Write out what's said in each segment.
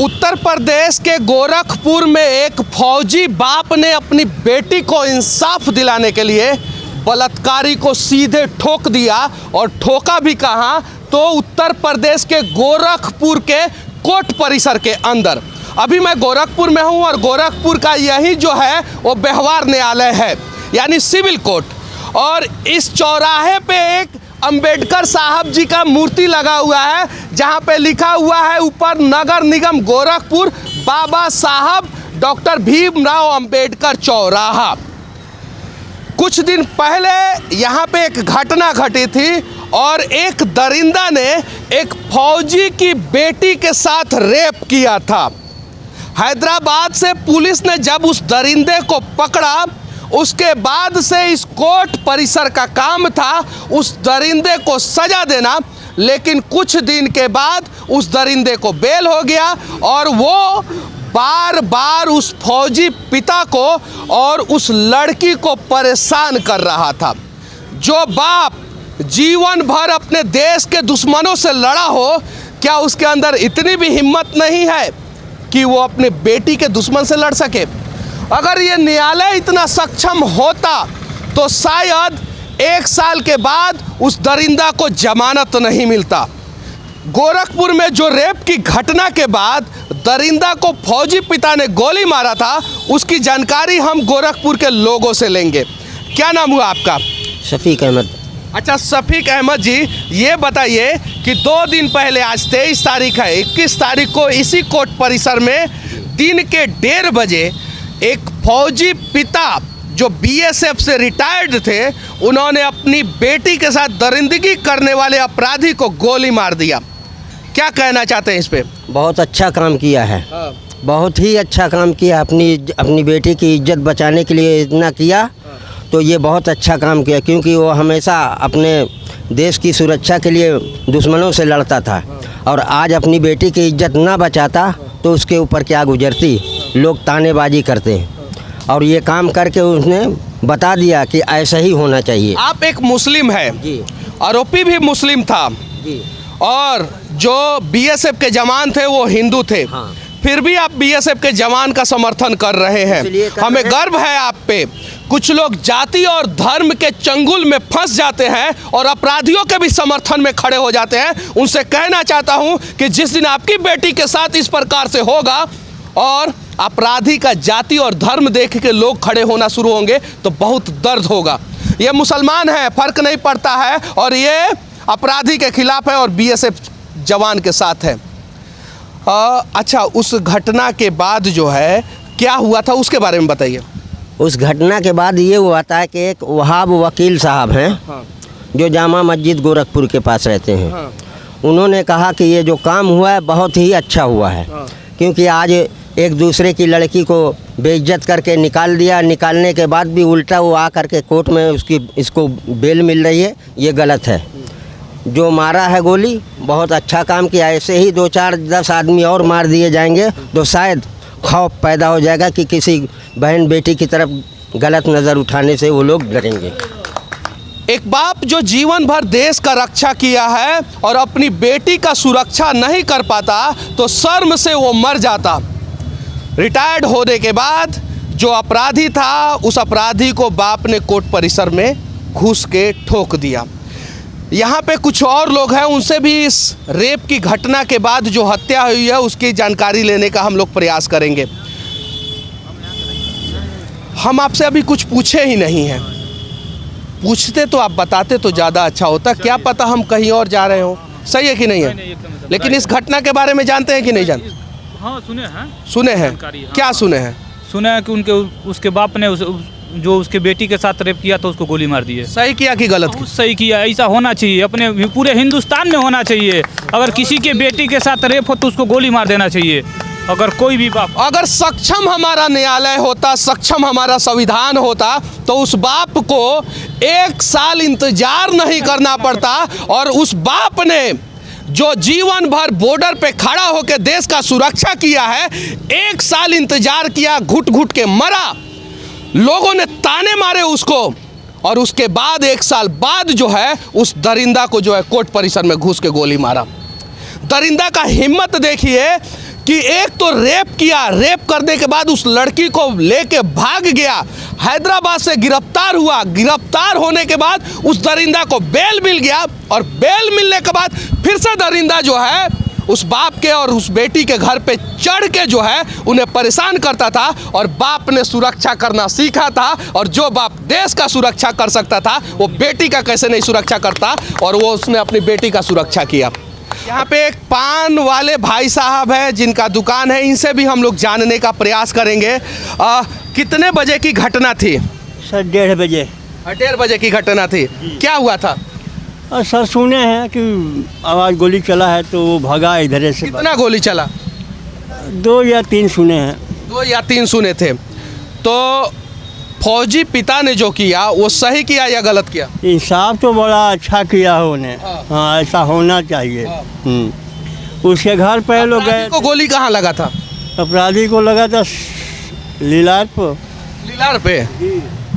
उत्तर प्रदेश के गोरखपुर में एक फौजी बाप ने अपनी बेटी को इंसाफ दिलाने के लिए बलात्कारी को सीधे ठोक दिया, और ठोका भी कहाँ, तो उत्तर प्रदेश के गोरखपुर के कोर्ट परिसर के अंदर। अभी मैं गोरखपुर में हूँ और गोरखपुर का यही जो है वो व्यवहार न्यायालय है, यानी सिविल कोर्ट। और इस चौराहे पे एक अंबेडकर साहब जी का मूर्ति लगा हुआ है, जहाँ पे लिखा हुआ है ऊपर नगर निगम गोरखपुर बाबा साहब डॉक्टर भीमराव अंबेडकर चौराहा। कुछ दिन पहले यहाँ पे एक घटना घटी थी और एक दरिंदा ने एक फौजी की बेटी के साथ रेप किया था। हैदराबाद से पुलिस ने जब उस दरिंदे को पकड़ा, उसके बाद से इस कोर्ट परिसर का काम था उस दरिंदे को सजा देना, लेकिन कुछ दिन के बाद उस दरिंदे को बेल हो गया और वो बार बार उस फौजी पिता को और उस लड़की को परेशान कर रहा था। जो बाप जीवन भर अपने देश के दुश्मनों से लड़ा हो, क्या उसके अंदर इतनी भी हिम्मत नहीं है कि वो अपने बेटी के दुश्मन से लड़ सके? अगर ये न्यायालय इतना सक्षम होता तो शायद 1 साल के बाद उस दरिंदा को जमानत नहीं मिलता। गोरखपुर में जो रेप की घटना के बाद दरिंदा को फौजी पिता ने गोली मारा था, उसकी जानकारी हम गोरखपुर के लोगों से लेंगे। क्या नाम हुआ आपका? शफीक अहमद। अच्छा, शफीक अहमद जी, ये बताइए कि 2 दिन पहले, आज 23 तारीख है, 21 तारीख को इसी कोर्ट परिसर में दिन के 1:30 बजे एक फौजी पिता जो बीएसएफ से रिटायर्ड थे, उन्होंने अपनी बेटी के साथ दरिंदगी करने वाले अपराधी को गोली मार दिया। क्या कहना चाहते हैं इस पे? बहुत अच्छा काम किया है, बहुत ही अच्छा काम किया। अपनी बेटी की इज्जत बचाने के लिए इतना किया, तो ये बहुत अच्छा काम किया, क्योंकि वो हमेशा अपने देश की सुरक्षा के लिए दुश्मनों से लड़ता था, और आज अपनी बेटी की इज्जत ना बचाता तो उसके ऊपर क्या गुजरती। लोग तानेबाजी करते हैं, और ये काम करके उसने बता दिया कि ऐसा ही होना चाहिए। आप एक मुस्लिम है जी, आरोपी भी मुस्लिम था जी, और जो बीएसएफ के जवान थे वो हिंदू थे। हाँ। फिर भी आप बीएसएफ के जवान का समर्थन कर रहे हैं, हमें गर्व है आप पे। कुछ लोग जाति और धर्म के चंगुल में फंस जाते हैं और अपराधियों के भी समर्थन में खड़े हो जाते हैं। उनसे कहना चाहता हूं कि जिस दिन आपकी बेटी के साथ इस प्रकार से होगा और अपराधी का जाति और धर्म देख के लोग खड़े होना शुरू होंगे तो बहुत दर्द होगा। ये मुसलमान है, फर्क नहीं पड़ता है, और ये अपराधी के खिलाफ है और बीएसएफ जवान के साथ है। अच्छा, उस घटना के बाद जो है क्या हुआ था उसके बारे में बताइए। उस घटना के बाद ये हुआ था कि एक वहाब वकील साहब हैं, हाँ, जो जामा मस्जिद गोरखपुर के पास रहते हैं, हाँ, उन्होंने कहा कि ये जो काम हुआ है बहुत ही अच्छा हुआ है, हाँ, क्योंकि आज एक दूसरे की लड़की को बेइज्जत करके निकाल दिया, निकालने के बाद भी उल्टा वो आ करके कोर्ट में इसको बेल मिल रही है, ये गलत है। जो मारा है गोली, बहुत अच्छा काम किया। ऐसे ही 2, 4, 10 आदमी और मार दिए जाएंगे तो शायद खौफ पैदा हो जाएगा कि किसी बहन बेटी की तरफ गलत नज़र उठाने से वो लोग डरेंगे। एक बाप जो जीवन भर देश का रक्षा किया है और अपनी बेटी का सुरक्षा नहीं कर पाता तो शर्म से वो मर जाता। रिटायर्ड होने के बाद जो अपराधी था, उस अपराधी को बाप ने कोर्ट परिसर में घुस के ठोक दिया। यहाँ पे कुछ और लोग हैं, उनसे भी इस रेप की घटना के बाद जो हत्या हुई है उसकी जानकारी लेने का हम लोग प्रयास करेंगे। हम आपसे अभी कुछ पूछे ही नहीं हैं, पूछते तो आप बताते तो ज़्यादा अच्छा होता। क्या पता हम कहीं और जा रहे हो, सही है कि नहीं है? लेकिन इस घटना के बारे में जानते हैं कि नहीं जानते? हाँ, सुने हैं। सुने हैं? क्या सुने हैं? सुने हैं कि उसके बाप ने जो उसके बेटी के साथ रेप किया तो उसको गोली मार दी है। सही किया कि गलत किया? सही किया, ऐसा होना चाहिए, अपने पूरे हिंदुस्तान में होना चाहिए। अगर किसी के बेटी के साथ रेप हो तो उसको गोली मार देना चाहिए। अगर कोई भी बाप, अगर सक्षम हमारा न्यायालय होता, सक्षम हमारा संविधान होता, तो उस बाप को 1 साल इंतजार नहीं करना पड़ता, और उस बाप ने जो जीवन भर बॉर्डर पे खड़ा होकर देश का सुरक्षा किया है, 1 साल इंतजार किया, घुट घुट के मरा, लोगों ने ताने मारे उसको, और उसके बाद 1 साल बाद जो है उस दरिंदा को जो है कोर्ट परिसर में घुस के गोली मारा। दरिंदा का हिम्मत देखिए कि एक तो रेप किया, रेप करने के बाद उस लड़की को लेके भाग गया, हैदराबाद से गिरफ्तार हुआ, गिरफ्तार होने के बाद उस दरिंदा को बेल मिल गया और बेल मिलने के बाद फिर से दरिंदा जो है उस बाप के और उस बेटी के घर पे चढ़ के जो है उन्हें परेशान करता था। और बाप ने सुरक्षा करना सीखा था, और जो बाप देश का सुरक्षा कर सकता था वो बेटी का कैसे नहीं सुरक्षा करता, और वो उसने अपनी बेटी का सुरक्षा किया। यहाँ पे एक पान वाले भाई साहब है जिनका दुकान है, इनसे भी हम लोग जानने का प्रयास करेंगे। कितने बजे की घटना थी? सर 1:30 बजे। 1:30 बजे की घटना थी। क्या हुआ था? सर सुने हैं कि आवाज़ गोली चला है तो वो भगा इधर से। कितना गोली चला? 2 या 3 सुने हैं। 2 या 3 सुने थे। तो फौजी पिता ने जो किया वो सही किया या गलत किया? इंसाफ तो बड़ा अच्छा किया है उन्हें। हाँ ऐसा होना चाहिए। उसके घर पे लोग गए। को गोली कहाँ लगा था? अपराधी को लगा था लीलार पर। लीलार पे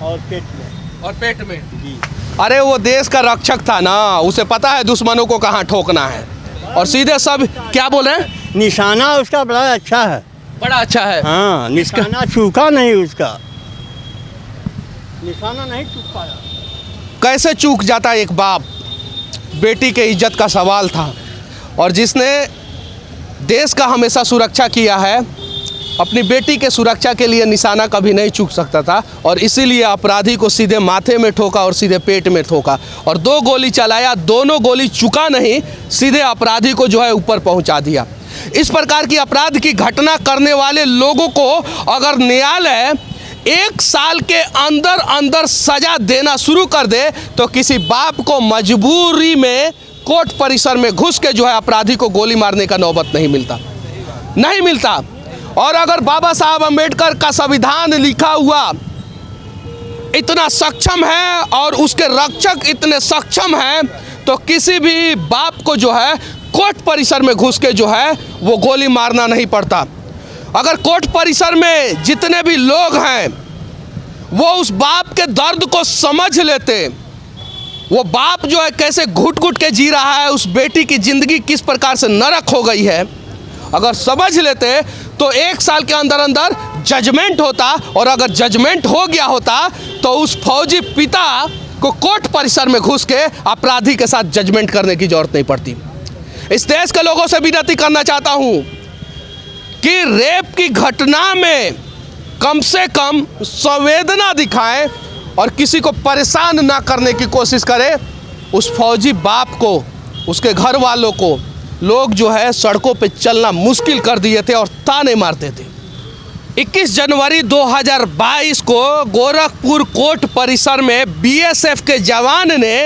और पेट में। और पेट में जी। अरे वो देश का रक्षक था ना, उसे पता है दुश्मनों को कहाँ ठोकना है, और सीधे सब क्या बोले, निशाना उसका बड़ा अच्छा है। बड़ा अच्छा है। हाँ निशाना चूका नहीं, उसका निशाना नहीं चूक पाया। कैसे चूक जाता एक बाप? बेटी के इज्जत का सवाल था, और जिसने देश का हमेशा सुरक्षा किया है अपनी बेटी के सुरक्षा के लिए निशाना कभी नहीं चूक सकता था, और इसीलिए अपराधी को सीधे माथे में ठोका और सीधे पेट में ठोका, और 2 गोली चलाया, दोनों गोली चुका नहीं, सीधे अपराधी को जो है ऊपर पहुंचा दिया। इस प्रकार की अपराध की घटना करने वाले लोगों को अगर न्यायालय 1 साल के अंदर अंदर सजा देना शुरू कर दे तो किसी बाप को मजबूरी में कोर्ट परिसर में घुस के जो है अपराधी को गोली मारने का नौबत नहीं मिलता। और अगर बाबा साहब अम्बेडकर का संविधान लिखा हुआ इतना सक्षम है और उसके रक्षक इतने सक्षम हैं तो किसी भी बाप को जो है कोर्ट परिसर में घुस के जो है वो गोली मारना नहीं पड़ता। अगर कोर्ट परिसर में जितने भी लोग हैं वो उस बाप के दर्द को समझ लेते, वो बाप जो है कैसे घुट घुट के जी रहा है, उस बेटी की ज़िंदगी किस प्रकार से नरक हो गई है, अगर समझ लेते तो 1 साल के अंदर अंदर जजमेंट होता, और अगर जजमेंट हो गया होता तो उस फौजी पिता को कोर्ट परिसर में घुस के अपराधी के साथ जजमेंट करने की जरूरत नहीं पड़ती। इस देश के लोगों से विनती करना चाहता हूं कि रेप की घटना में कम से कम संवेदना दिखाएं और किसी को परेशान ना करने की कोशिश करें। उस फौजी बाप को, उसके घर वालों को लोग जो है सड़कों पे चलना मुश्किल कर दिए थे और ताने मारते थे। 21 जनवरी 2022 को गोरखपुर कोर्ट परिसर में बीएसएफ के जवान ने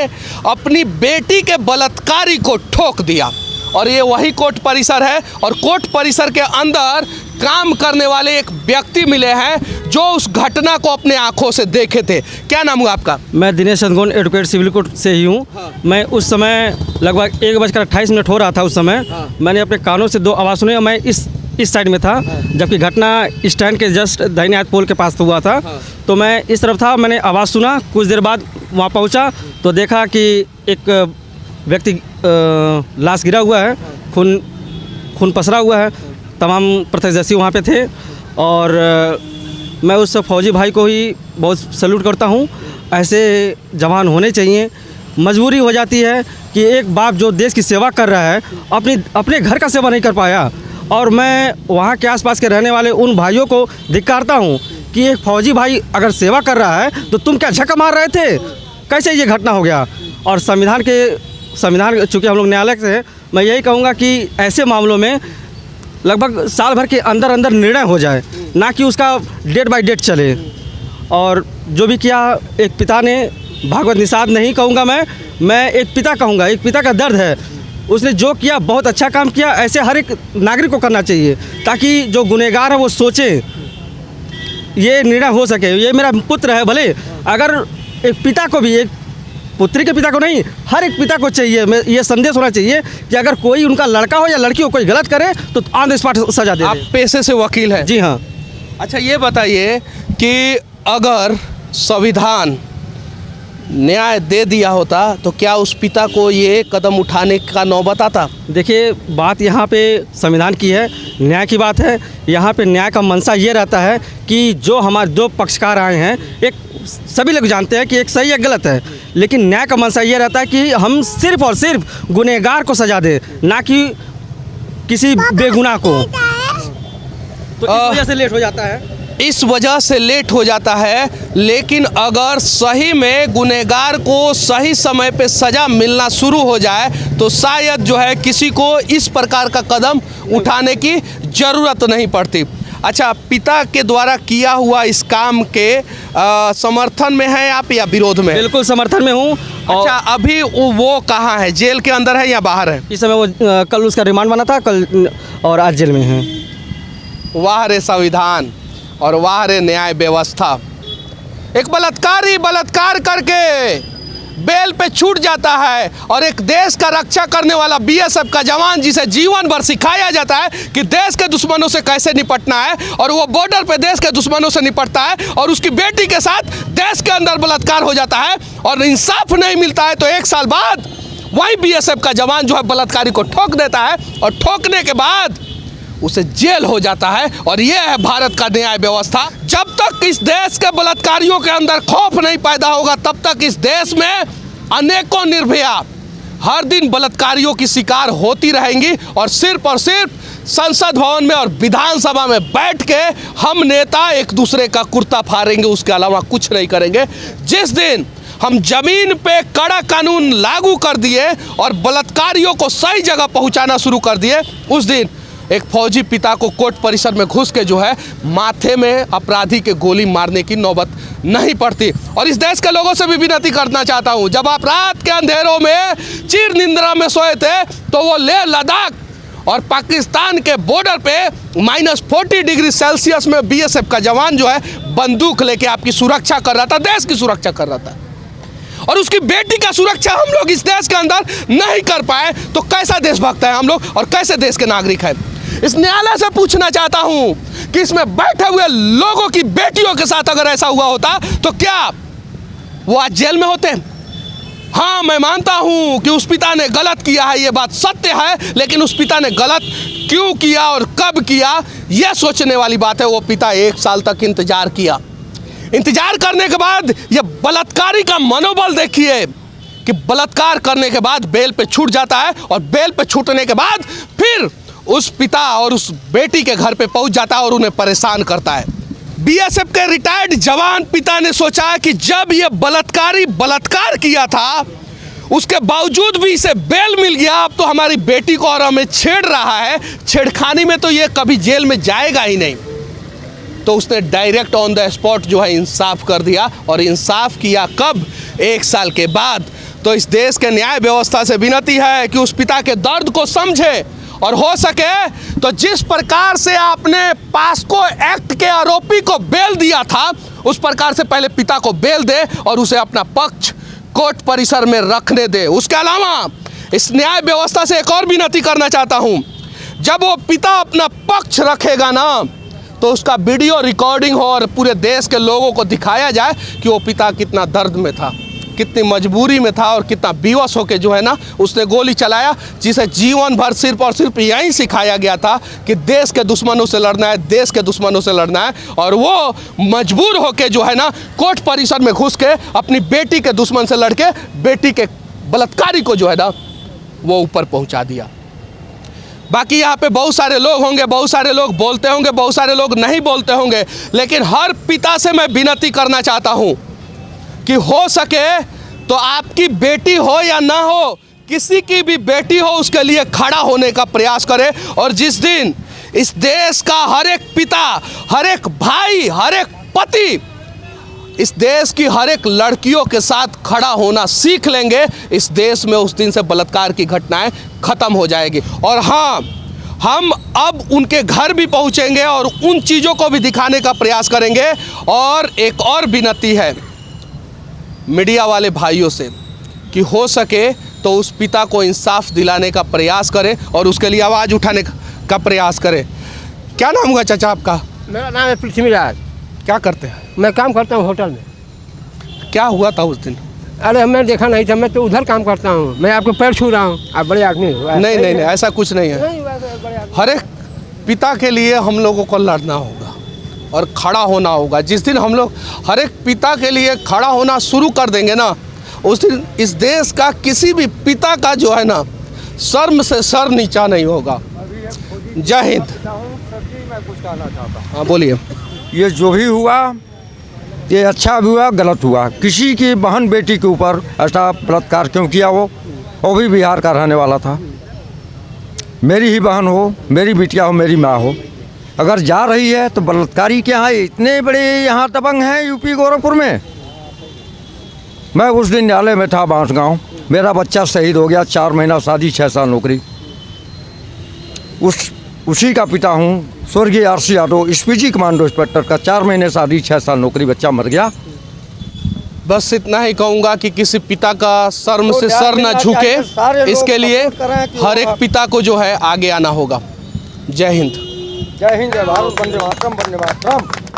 अपनी बेटी के बलात्कारी को ठोक दिया, और ये वही कोर्ट परिसर है, और कोर्ट परिसर के अंदर काम करने वाले एक व्यक्ति मिले हैं जो उस घटना को अपने आंखों से देखे थे। क्या नाम हुआ आपका? मैं दिनेश चंद्रगोन एडवोकेट सिविल कोर्ट से ही हूँ। हाँ। मैं उस समय लगभग 1:28 हो रहा था उस समय। हाँ। मैंने अपने कानों से 2 आवाज़ सुनी और मैं इस साइड में था। हाँ। जबकि घटना स्टैंड के जस्ट दाहिने हाथ पोल के पास हुआ था। हाँ। तो मैं इस तरफ था, मैंने आवाज़ सुना, कुछ देर बाद वहाँ पहुँचा तो देखा कि एक व्यक्ति लाश गिरा हुआ है, खून पसरा हुआ है। तमाम प्रत्यक्षदर्शी वहाँ पे थे, और मैं उस फौजी भाई को ही बहुत सैल्यूट करता हूँ। ऐसे जवान होने चाहिए। मजबूरी हो जाती है कि एक बाप जो देश की सेवा कर रहा है अपने घर का सेवा नहीं कर पाया, और मैं वहाँ के आसपास के रहने वाले उन भाइयों को धिक्कारता हूँ कि एक फौजी भाई अगर सेवा कर रहा है तो तुम क्या झक मार रहे थे? कैसे ये घटना हो गया? और संविधान चूँकि हम लोग न्यायालय से, मैं यही कहूँगा कि ऐसे मामलों में लगभग साल भर के अंदर अंदर निर्णय हो जाए, ना कि उसका डेट बाय डेट चले। और जो भी किया एक पिता ने, भागवत निषाद नहीं कहूँगा मैं एक पिता कहूँगा, एक पिता का दर्द है। उसने जो किया बहुत अच्छा काम किया। ऐसे हर एक नागरिक को करना चाहिए ताकि जो गुनहगार है वो सोचे, ये निर्णय हो सके। ये मेरा पुत्र है, भले अगर एक पिता को भी, एक पुत्री के पिता को नहीं, हर एक पिता को चाहिए, ये संदेश होना चाहिए कि अगर कोई उनका लड़का हो या लड़की हो कोई गलत करे तो ऑन द स्पॉट सजा दे। आप पेशे से वकील हैं? जी हाँ। अच्छा ये बताइए कि अगर संविधान न्याय दे दिया होता तो क्या उस पिता को ये कदम उठाने का नौबत आता? देखिए बात यहाँ पे संविधान की है, न्याय की बात है। यहाँ पे न्याय का मंशा ये रहता है कि जो हमारे दो पक्षकार आए हैं, एक सभी लोग जानते हैं कि एक सही एक गलत है, लेकिन न्याय का मंशा ये रहता है कि हम सिर्फ और सिर्फ गुनहगार को सज़ा दें, ना कि किसी बेगुनाह को। तो इस वजह से लेट हो जाता है। इस वजह से लेट हो जाता है, लेकिन अगर सही में गुनहगार को सही समय पे सज़ा मिलना शुरू हो जाए तो शायद जो है किसी को इस प्रकार का कदम उठाने की ज़रूरत नहीं पड़ती। अच्छा, पिता के द्वारा किया हुआ इस काम के समर्थन में हैं आप या विरोध में? बिल्कुल समर्थन में हूँ। अच्छा, अभी वो कहाँ है? जेल के अंदर है या बाहर है? इस समय वो कल उसका रिमांड बना था, कल और आज जेल में है। वाह रे संविधान और वाह रे न्याय व्यवस्था। एक बलात्कारी बलात्कार करके बेल पे छूट जाता है और एक देश का रक्षा करने वाला बीएसएफ का जवान जिसे जीवन भर सिखाया जाता है कि देश के दुश्मनों से कैसे निपटना है, और वो बॉर्डर पे देश के दुश्मनों से निपटता है और उसकी बेटी के साथ देश के अंदर बलात्कार हो जाता है और इंसाफ नहीं मिलता है, तो 1 साल बाद वही बीएसएफ का जवान जो है बलात्कारी को ठोक देता है और ठोकने के बाद उसे जेल हो जाता है। और ये है भारत का न्याय व्यवस्था। जब तक इस देश के बलात्कारियों के अंदर खौफ नहीं पैदा होगा तब तक इस देश में अनेकों निर्भया हर दिन बलात्कारियों की शिकार होती रहेंगी और सिर्फ संसद भवन में और विधानसभा में बैठ के हम नेता एक दूसरे का कुर्ता फाड़ेंगे, उसके अलावा कुछ नहीं करेंगे। जिस दिन हम जमीन पे कड़ा कानून लागू कर दिए और बलात्कारियों को सही जगह पहुंचाना शुरू कर दिए, उस दिन एक फौजी पिता को कोर्ट परिसर में घुस के जो है माथे में अपराधी के गोली मारने की नौबत नहीं पड़ती। और इस देश के लोगों से भी विनती करना चाहता हूं, जब आप रात के अंधेरों में चिर निंद्रा में सोए थे तो वो लेह लद्दाख और पाकिस्तान के बॉर्डर पे -40 डिग्री सेल्सियस में बीएसएफ का जवान जो है बंदूक लेके आपकी सुरक्षा कर रहा था, देश की सुरक्षा कर रहा था, और उसकी बेटी का सुरक्षा हम लोग इस देश के अंदर नहीं कर पाए, तो कैसा देशभक्त है हम लोग और कैसे देश के नागरिक हैं? इस न्यायालय से पूछना चाहता हूं कि इसमें बैठे हुए लोगों की बेटियों के साथ अगर ऐसा हुआ होता तो क्या वो आज जेल में होते? हाँ, मैं मानता हूं कि उस पिता ने गलत किया है, ये बात सत्य है, लेकिन उस पिता ने गलत क्यों किया और कब किया, यह सोचने वाली बात है। वो पिता 1 साल तक इंतजार किया। इंतजार करने के बाद ये बलात्कारी का मनोबल देखिए कि बलात्कार करने के बाद बेल पे छूट जाता है और बेल पे छूटने के बाद फिर उस पिता और उस बेटी के घर पे पहुंच जाता है और उन्हें परेशान करता है। बीएसएफ के रिटायर्ड जवान पिता ने सोचा कि जब ये बलात्कारी बलात्कार किया था उसके बावजूद भी इसे बेल मिल गया, अब तो हमारी बेटी को और हमें छेड़ रहा है, छेड़खानी में तो ये कभी जेल में जाएगा ही नहीं। तो उसने डायरेक्ट ऑन द स्पॉट जो है इंसाफ कर दिया, और इंसाफ किया कब? 1 साल के बाद। तो इस देश के न्याय व्यवस्था से विनती है कि उस पिता के दर्द को समझे और हो सके तो जिस प्रकार से आपने पास्को एक्ट के आरोपी को बेल दिया था उस प्रकार से पहले पिता को बेल दे और उसे अपना पक्ष कोर्ट परिसर में रखने दे। उसके अलावा इस न्याय व्यवस्था से एक और विनती करना चाहता हूं, जब वो पिता अपना पक्ष रखेगा ना तो उसका वीडियो रिकॉर्डिंग हो और पूरे देश के लोगों को दिखाया जाए कि वो पिता कितना दर्द में था, कितनी मजबूरी में था और कितना बेवश होकर जो है ना उसने गोली चलाया, जिसे जीवन भर सिर्फ और सिर्फ यही सिखाया गया था कि देश के दुश्मनों से लड़ना है, देश के दुश्मनों से लड़ना है। और वो मजबूर होकर जो है ना कोर्ट परिसर में घुस के अपनी बेटी के दुश्मन से लड़के बेटी के बलात्कारी को जो है ना वो ऊपर पहुंचा दिया। बाकी यहाँ पे बहुत सारे लोग होंगे, बहुत सारे लोग बोलते होंगे, बहुत सारे लोग नहीं बोलते होंगे, लेकिन हर पिता से मैं विनती करना चाहता हूँ कि हो सके तो आपकी बेटी हो या ना हो, किसी की भी बेटी हो, उसके लिए खड़ा होने का प्रयास करें। और जिस दिन इस देश का हर एक पिता, हर एक भाई, हर एक पति इस देश की हर एक लड़कियों के साथ खड़ा होना सीख लेंगे, इस देश में उस दिन से बलात्कार की घटनाएं खत्म हो जाएगी। और हाँ, हम अब उनके घर भी पहुंचेंगे और उन चीज़ों को भी दिखाने का प्रयास करेंगे। और एक और विनती है मीडिया वाले भाइयों से कि हो सके तो उस पिता को इंसाफ दिलाने का प्रयास करें और उसके लिए आवाज़ उठाने का प्रयास करें। क्या नाम हुआ चाचा आपका? मेरा नाम है पृथ्वीराज। क्या करते हैं? मैं काम करता हूँ होटल में। क्या हुआ था उस दिन? अरे हमने देखा नहीं था, मैं तो उधर काम करता हूँ। मैं आपको पैर छू रहा हूँ, आप बड़े आदमी हो। नहीं, ऐसा कुछ नहीं है। हर एक पिता के लिए हम लोगों को लड़ना होगा और खड़ा होना होगा। जिस दिन हम लोग हर एक पिता के लिए खड़ा होना शुरू कर देंगे ना, उस दिन इस देश का किसी भी पिता का जो है ना शर्म से सर नीचा नहीं होगा। जय हिंद। हाँ बोलिए। ये जो भी हुआ ये अच्छा भी हुआ गलत हुआ। किसी की बहन बेटी के ऊपर ऐसा बलात्कार क्यों किया? वो भी बिहार का रहने वाला था। मेरी ही बहन हो, मेरी बिटिया हो, मेरी माँ हो, अगर जा रही है तो बलात्कारी क्या है? इतने बड़े यहाँ दबंग हैं यूपी गोरखपुर में। मैं उस दिन न्यायालय में था बांसगांव, मेरा बच्चा शहीद हो गया, 4 महीना शादी 6 साल नौकरी। उसी का पिता हूँ, स्वर्गीय RC Yadav, SPG commando inspector का 4 महीने शादी 6 साल नौकरी, बच्चा मर गया। बस इतना ही कहूँगा कि किसी पिता का शर्म से सर न झुके, इसके लिए हर एक पिता को जो है आगे आना होगा। जय हिंद। जय हिंद, जय भारत, वंदे मातरम, वंदे मातरम।